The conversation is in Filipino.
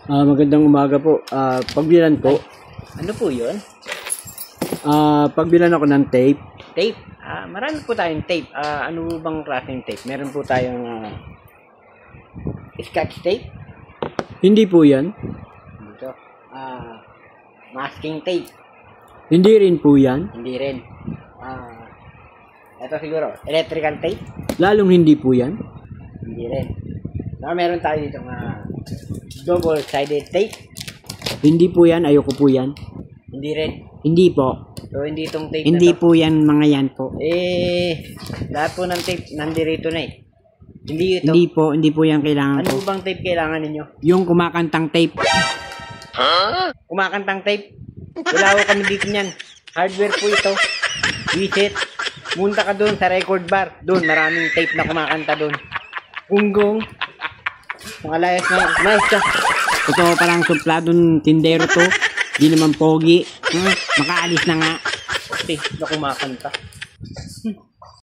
Magandang umaga po. Pagbilan po. Ano po yun? Pagbilan ako ng tape. Tape? Marami po tayong tape. Ano bang klaseng tape? Meron po tayong scotch tape. Hindi po yan. Dito. Masking tape. Hindi rin po yan. Hindi rin. Ito siguro. Electrical tape. Lalong hindi po yan. Hindi rin. Meron tayo dito double-sided tape. Hindi po yan. Ayoko po yan. Hindi rin. Hindi po. So, hindi itong tape Hindi na to. po yan, mga yan po. Lahat po ng tape nandirito na eh. Hindi ito. Hindi po yan kailangan Ano po. bang tape kailangan ninyo? Yung kumakantang tape. Kumakantang tape? Wala ko kami dito niyan. Hardware po ito. Visit. Munta ka doon sa record bar. Doon, maraming tape na kumakanta doon. Unggong. Mga layas na. Nice ka. Ito parang supladong tindero to. Di naman pogi. Makaalis na nga. Tape na kumakanta.